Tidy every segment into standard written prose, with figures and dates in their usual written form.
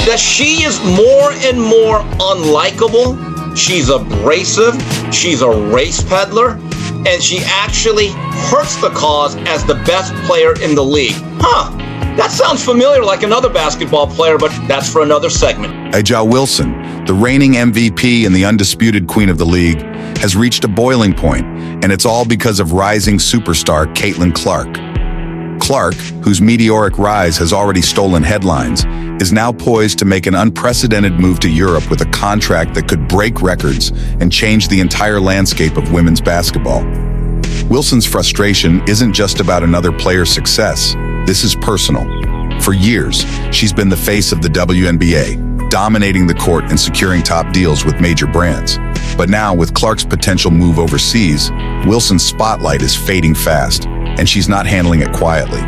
that she is more and more unlikable. She's abrasive, she's a race peddler, and she actually hurts the cause as the best player in the league. That sounds familiar, like another basketball player, but that's for another segment. A'ja Wilson, the reigning MVP and the undisputed queen of the league, has reached a boiling point, and it's all because of rising superstar Caitlin Clark. Clark, whose meteoric rise has already stolen headlines, is now poised to make an unprecedented move to Europe with a contract that could break records and change the entire landscape of women's basketball. Wilson's frustration isn't just about another player's success. This is personal. For years, she's been the face of the WNBA, dominating the court and securing top deals with major brands. But now, with Clark's potential move overseas, Wilson's spotlight is fading fast, and she's not handling it quietly.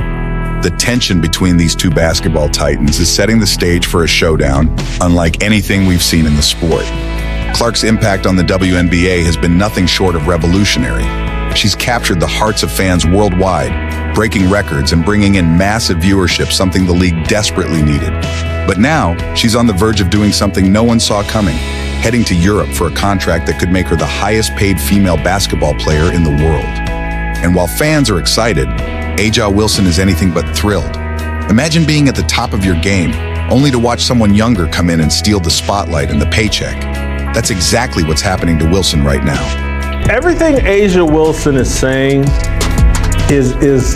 The tension between these two basketball titans is setting the stage for a showdown unlike anything we've seen in the sport. Clark's impact on the WNBA has been nothing short of revolutionary. She's captured the hearts of fans worldwide, breaking records and bringing in massive viewership, something the league desperately needed. But now, she's on the verge of doing something no one saw coming, heading to Europe for a contract that could make her the highest-paid female basketball player in the world. And while fans are excited, A'ja Wilson is anything but thrilled. Imagine being at the top of your game, only to watch someone younger come in and steal the spotlight and the paycheck. That's exactly what's happening to Wilson right now. Everything A'ja Wilson is saying is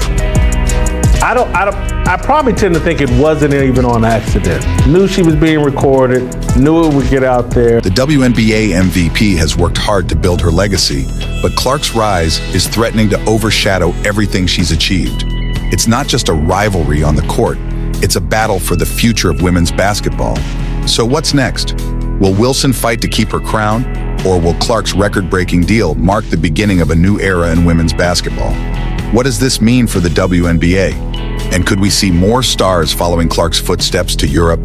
I probably tend to think it wasn't even on accident. Knew she was being recorded, knew it would get out there. The WNBA MVP has worked hard to build her legacy, but Clark's rise is threatening to overshadow everything she's achieved. It's not just a rivalry on the court, it's a battle for the future of women's basketball. So what's next? Will Wilson fight to keep her crown, or will Clark's record-breaking deal mark the beginning of a new era in women's basketball? What does this mean for the WNBA? And could we see more stars following Clark's footsteps to Europe?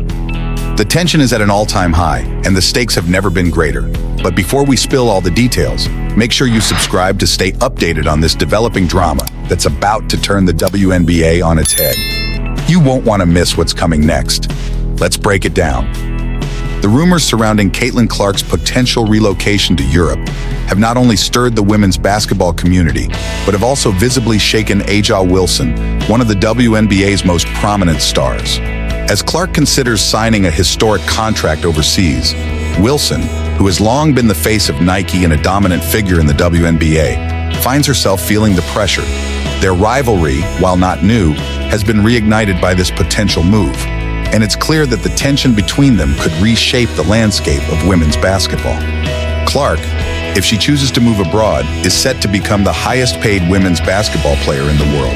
The tension is at an all-time high, and the stakes have never been greater. But before we spill all the details, make sure you subscribe to stay updated on this developing drama that's about to turn the WNBA on its head. You won't want to miss what's coming next. Let's break it down. The rumors surrounding Caitlin Clark's potential relocation to Europe have not only stirred the women's basketball community, but have also visibly shaken A'ja Wilson, one of the WNBA's most prominent stars. As Clark considers signing a historic contract overseas, Wilson, who has long been the face of Nike and a dominant figure in the WNBA, finds herself feeling the pressure. Their rivalry, while not new, has been reignited by this potential move. And it's clear that the tension between them could reshape the landscape of women's basketball. Clark, if she chooses to move abroad, is set to become the highest-paid women's basketball player in the world.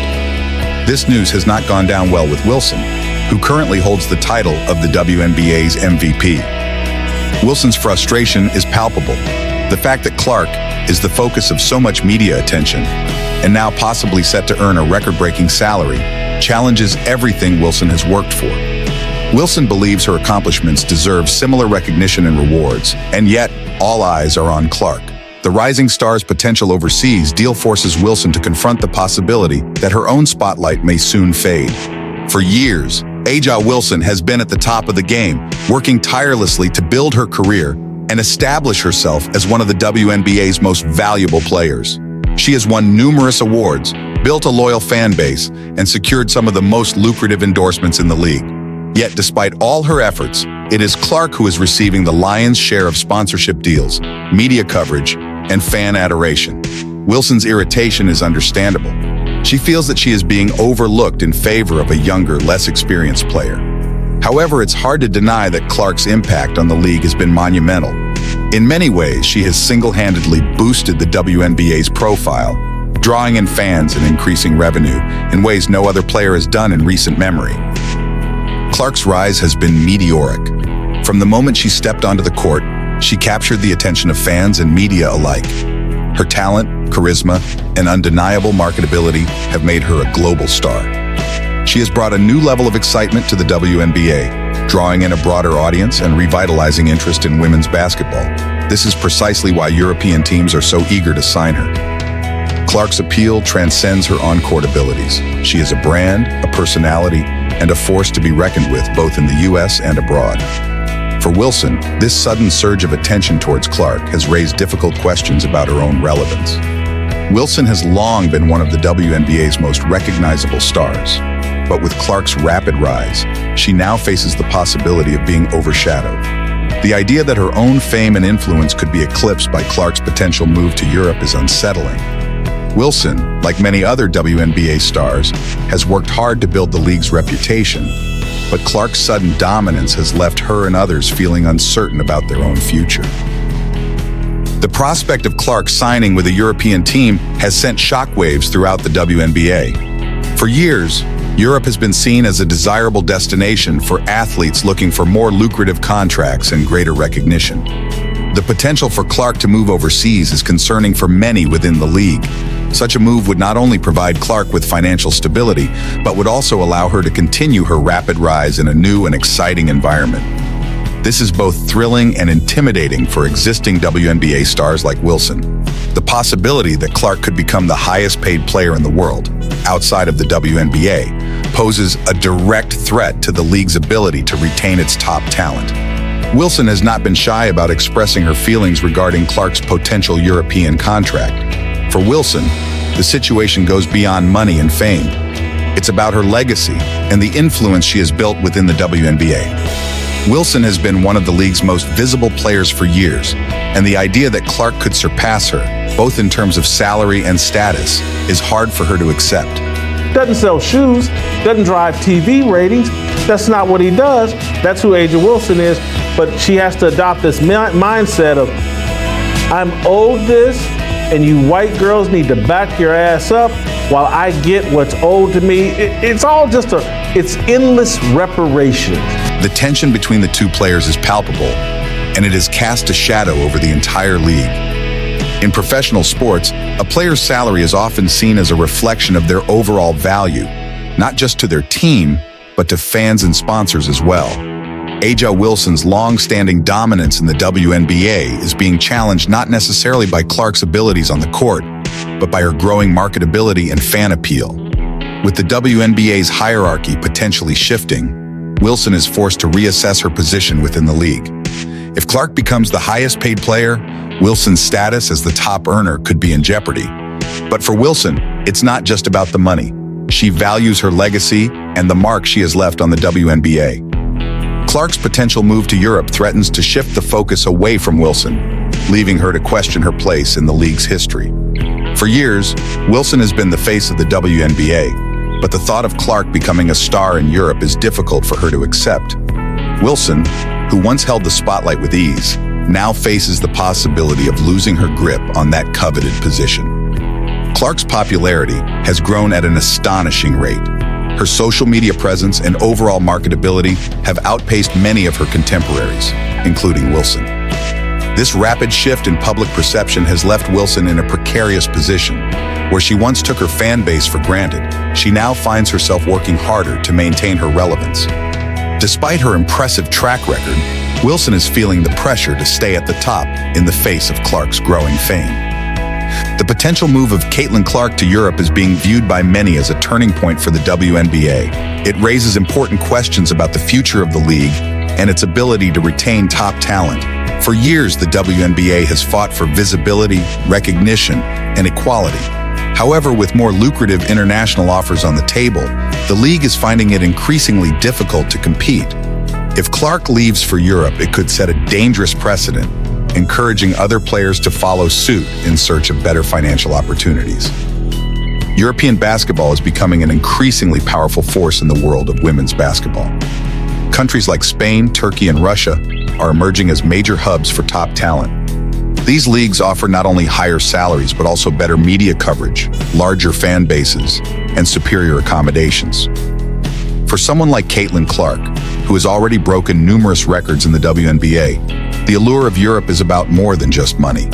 This news has not gone down well with Wilson, who currently holds the title of the WNBA's MVP. Wilson's frustration is palpable. The fact that Clark is the focus of so much media attention, and now possibly set to earn a record-breaking salary, challenges everything Wilson has worked for. Wilson believes her accomplishments deserve similar recognition and rewards, and yet all eyes are on Clark. The rising star's potential overseas deal forces Wilson to confront the possibility that her own spotlight may soon fade. For years, A'ja Wilson has been at the top of the game, working tirelessly to build her career and establish herself as one of the WNBA's most valuable players. She has won numerous awards, built a loyal fan base, and secured some of the most lucrative endorsements in the league. Yet despite all her efforts, it is Clark who is receiving the lion's share of sponsorship deals, media coverage, and fan adoration. Wilson's irritation is understandable. She feels that she is being overlooked in favor of a younger, less experienced player. However, it's hard to deny that Clark's impact on the league has been monumental. In many ways, she has single-handedly boosted the WNBA's profile, drawing in fans and increasing revenue in ways no other player has done in recent memory. Clark's rise has been meteoric. From the moment she stepped onto the court, she captured the attention of fans and media alike. Her talent, charisma, and undeniable marketability have made her a global star. She has brought a new level of excitement to the WNBA, drawing in a broader audience and revitalizing interest in women's basketball. This is precisely why European teams are so eager to sign her. Clark's appeal transcends her on-court abilities. She is a brand, a personality, and a force to be reckoned with both in the US and abroad. For Wilson, this sudden surge of attention towards Clark has raised difficult questions about her own relevance. Wilson has long been one of the WNBA's most recognizable stars, but with Clark's rapid rise, she now faces the possibility of being overshadowed. The idea that her own fame and influence could be eclipsed by Clark's potential move to Europe is unsettling. Wilson, like many other WNBA stars, has worked hard to build the league's reputation, but Clark's sudden dominance has left her and others feeling uncertain about their own future. The prospect of Clark signing with a European team has sent shockwaves throughout the WNBA. For years, Europe has been seen as a desirable destination for athletes looking for more lucrative contracts and greater recognition. The potential for Clark to move overseas is concerning for many within the league. Such a move would not only provide Clark with financial stability, but would also allow her to continue her rapid rise in a new and exciting environment. This is both thrilling and intimidating for existing WNBA stars like Wilson. The possibility that Clark could become the highest paid player in the world, outside of the WNBA, poses a direct threat to the league's ability to retain its top talent. Wilson has not been shy about expressing her feelings regarding Clark's potential European contract. For Wilson, the situation goes beyond money and fame. It's about her legacy and the influence she has built within the WNBA. Wilson has been one of the league's most visible players for years, and the idea that Clark could surpass her, both in terms of salary and status, is hard for her to accept. Doesn't sell shoes, doesn't drive TV ratings. That's not what he does. That's who A'ja Wilson is. But she has to adopt this mindset of, I'm owed this, and you white girls need to back your ass up while I get what's owed to me. It's all just it's endless reparations. The tension between the two players is palpable, and it has cast a shadow over the entire league. In professional sports, a player's salary is often seen as a reflection of their overall value, not just to their team, but to fans and sponsors as well. A'ja Wilson's long-standing dominance in the WNBA is being challenged not necessarily by Clark's abilities on the court, but by her growing marketability and fan appeal. With the WNBA's hierarchy potentially shifting, Wilson is forced to reassess her position within the league. If Clark becomes the highest-paid player, Wilson's status as the top earner could be in jeopardy. But for Wilson, it's not just about the money. She values her legacy and the mark she has left on the WNBA. Clark's potential move to Europe threatens to shift the focus away from Wilson, leaving her to question her place in the league's history. For years, Wilson has been the face of the WNBA, but the thought of Clark becoming a star in Europe is difficult for her to accept. Wilson, who once held the spotlight with ease, now faces the possibility of losing her grip on that coveted position. Clark's popularity has grown at an astonishing rate. Her social media presence and overall marketability have outpaced many of her contemporaries, including Wilson. This rapid shift in public perception has left Wilson in a precarious position. Where she once took her fan base for granted, she now finds herself working harder to maintain her relevance. Despite her impressive track record, Wilson is feeling the pressure to stay at the top in the face of Clark's growing fame. The potential move of Caitlin Clark to Europe is being viewed by many as a turning point for the WNBA. It raises important questions about the future of the league and its ability to retain top talent. For years, the WNBA has fought for visibility, recognition, and equality. However, with more lucrative international offers on the table, the league is finding it increasingly difficult to compete. If Clark leaves for Europe, it could set a dangerous precedent, encouraging other players to follow suit in search of better financial opportunities. European basketball is becoming an increasingly powerful force in the world of women's basketball. Countries like Spain, Turkey, and Russia are emerging as major hubs for top talent. These leagues offer not only higher salaries, but also better media coverage, larger fan bases, and superior accommodations. For someone like Caitlin Clark, who has already broken numerous records in the WNBA, the allure of Europe is about more than just money.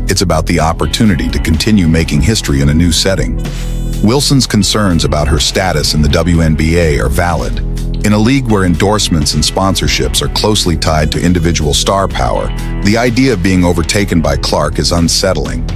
It's about the opportunity to continue making history in a new setting. Wilson's concerns about her status in the WNBA are valid. In a league where endorsements and sponsorships are closely tied to individual star power, the idea of being overtaken by Clark is unsettling.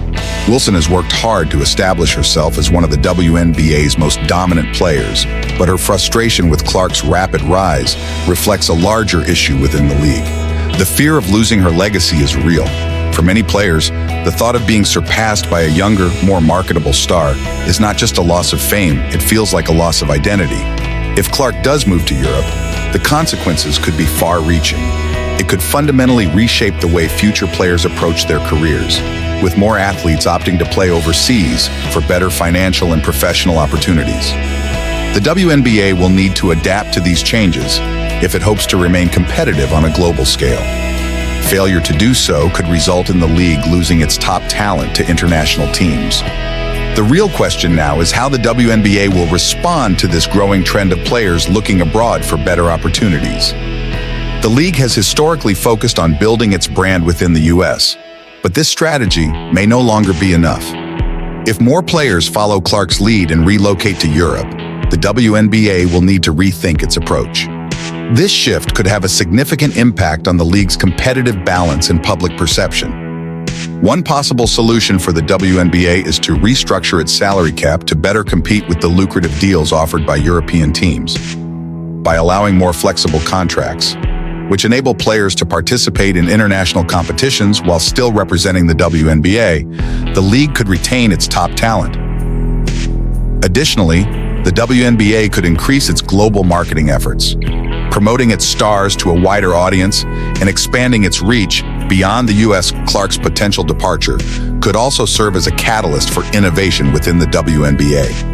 Wilson has worked hard to establish herself as one of the WNBA's most dominant players, but her frustration with Clark's rapid rise reflects a larger issue within the league. The fear of losing her legacy is real. For many players, the thought of being surpassed by a younger, more marketable star is not just a loss of fame, it feels like a loss of identity. If Clark does move to Europe, the consequences could be far-reaching. It could fundamentally reshape the way future players approach their careers, with more athletes opting to play overseas for better financial and professional opportunities. The WNBA will need to adapt to these changes if it hopes to remain competitive on a global scale. Failure to do so could result in the league losing its top talent to international teams. The real question now is how the WNBA will respond to this growing trend of players looking abroad for better opportunities. The league has historically focused on building its brand within the US, but this strategy may no longer be enough. If more players follow Clark's lead and relocate to Europe, the WNBA will need to rethink its approach. This shift could have a significant impact on the league's competitive balance and public perception. One possible solution for the WNBA is to restructure its salary cap to better compete with the lucrative deals offered by European teams. By allowing more flexible contracts, which enable players to participate in international competitions while still representing the WNBA, the league could retain its top talent. Additionally, the WNBA could increase its global marketing efforts, promoting its stars to a wider audience and expanding its reach beyond the US. Clark's potential departure could also serve as a catalyst for innovation within the WNBA.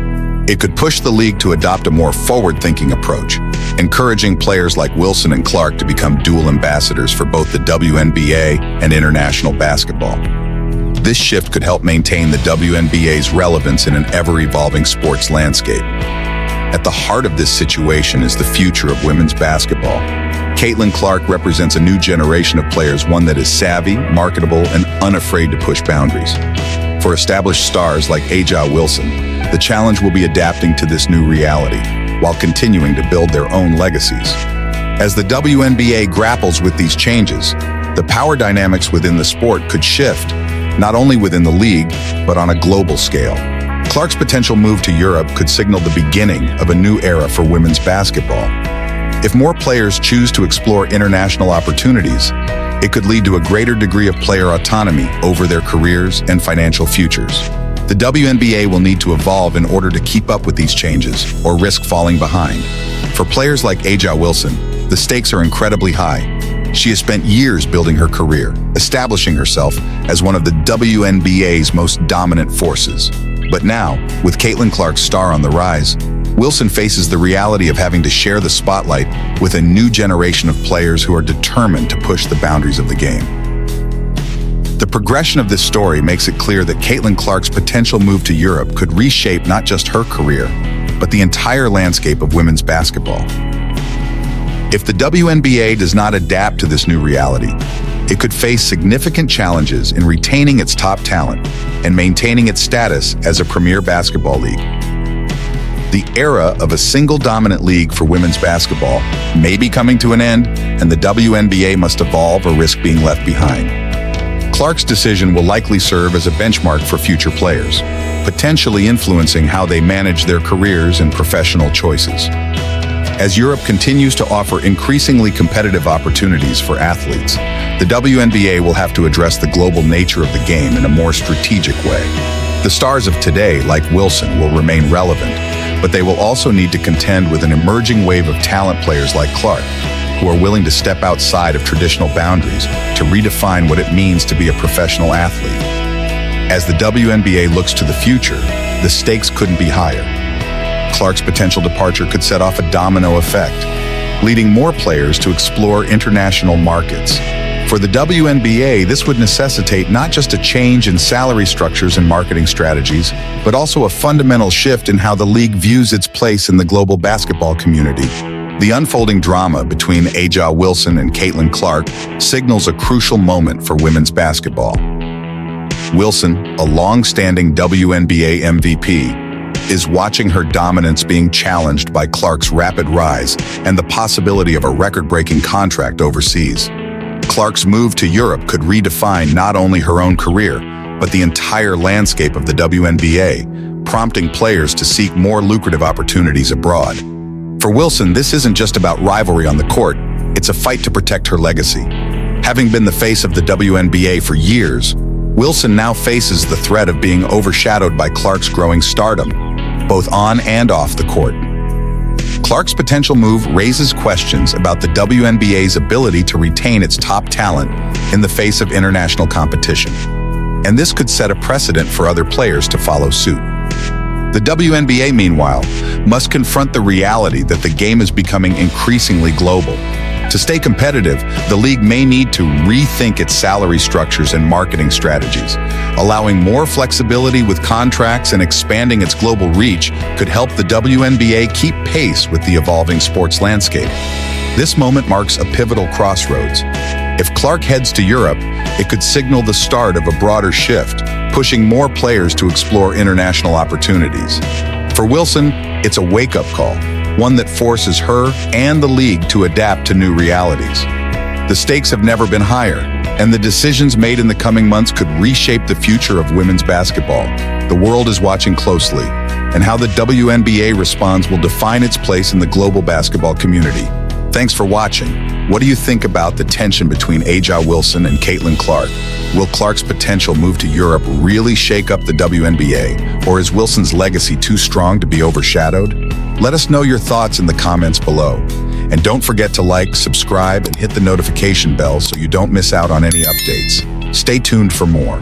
It could push the league to adopt a more forward-thinking approach, encouraging players like Wilson and Clark to become dual ambassadors for both the WNBA and international basketball. This shift could help maintain the WNBA's relevance in an ever-evolving sports landscape. At the heart of this situation is the future of women's basketball. Caitlin Clark represents a new generation of players, one that is savvy, marketable, and unafraid to push boundaries. For established stars like A'ja Wilson, the challenge will be adapting to this new reality, while continuing to build their own legacies. As the WNBA grapples with these changes, the power dynamics within the sport could shift, not only within the league, but on a global scale. Clark's potential move to Europe could signal the beginning of a new era for women's basketball. If more players choose to explore international opportunities, it could lead to a greater degree of player autonomy over their careers and financial futures. The WNBA will need to evolve in order to keep up with these changes or risk falling behind. For players like A'ja Wilson, the stakes are incredibly high. She has spent years building her career, establishing herself as one of the WNBA's most dominant forces. But now, with Caitlin Clark's star on the rise, Wilson faces the reality of having to share the spotlight with a new generation of players who are determined to push the boundaries of the game. The progression of this story makes it clear that Caitlin Clark's potential move to Europe could reshape not just her career, but the entire landscape of women's basketball. If the WNBA does not adapt to this new reality, it could face significant challenges in retaining its top talent and maintaining its status as a premier basketball league. The era of a single dominant league for women's basketball may be coming to an end, and the WNBA must evolve or risk being left behind. Clark's decision will likely serve as a benchmark for future players, potentially influencing how they manage their careers and professional choices. As Europe continues to offer increasingly competitive opportunities for athletes, the WNBA will have to address the global nature of the game in a more strategic way. The stars of today, like Wilson, will remain relevant, but they will also need to contend with an emerging wave of talent players like Clark, who are willing to step outside of traditional boundaries to redefine what it means to be a professional athlete. As the WNBA looks to the future, the stakes couldn't be higher. Clark's potential departure could set off a domino effect, leading more players to explore international markets. For the WNBA, this would necessitate not just a change in salary structures and marketing strategies, but also a fundamental shift in how the league views its place in the global basketball community. The unfolding drama between A'ja Wilson and Caitlin Clark signals a crucial moment for women's basketball. Wilson, a long-standing WNBA MVP, is watching her dominance being challenged by Clark's rapid rise and the possibility of a record-breaking contract overseas. Clark's move to Europe could redefine not only her own career, but the entire landscape of the WNBA, prompting players to seek more lucrative opportunities abroad. For Wilson, this isn't just about rivalry on the court, it's a fight to protect her legacy. Having been the face of the WNBA for years, Wilson now faces the threat of being overshadowed by Clark's growing stardom, both on and off the court. Clark's potential move raises questions about the WNBA's ability to retain its top talent in the face of international competition. And this could set a precedent for other players to follow suit. The WNBA, meanwhile, must confront the reality that the game is becoming increasingly global. To stay competitive, the league may need to rethink its salary structures and marketing strategies. Allowing more flexibility with contracts and expanding its global reach could help the WNBA keep pace with the evolving sports landscape. This moment marks a pivotal crossroads. If Clark heads to Europe, it could signal the start of a broader shift, pushing more players to explore international opportunities. For Wilson, it's a wake-up call, one that forces her and the league to adapt to new realities. The stakes have never been higher, and the decisions made in the coming months could reshape the future of women's basketball. The world is watching closely, and how the WNBA responds will define its place in the global basketball community. Thanks for watching. What do you think about the tension between A'ja Wilson and Caitlin Clark? Will Clark's potential move to Europe really shake up the WNBA, or is Wilson's legacy too strong to be overshadowed? Let us know your thoughts in the comments below. And don't forget to like, subscribe, and hit the notification bell so you don't miss out on any updates. Stay tuned for more.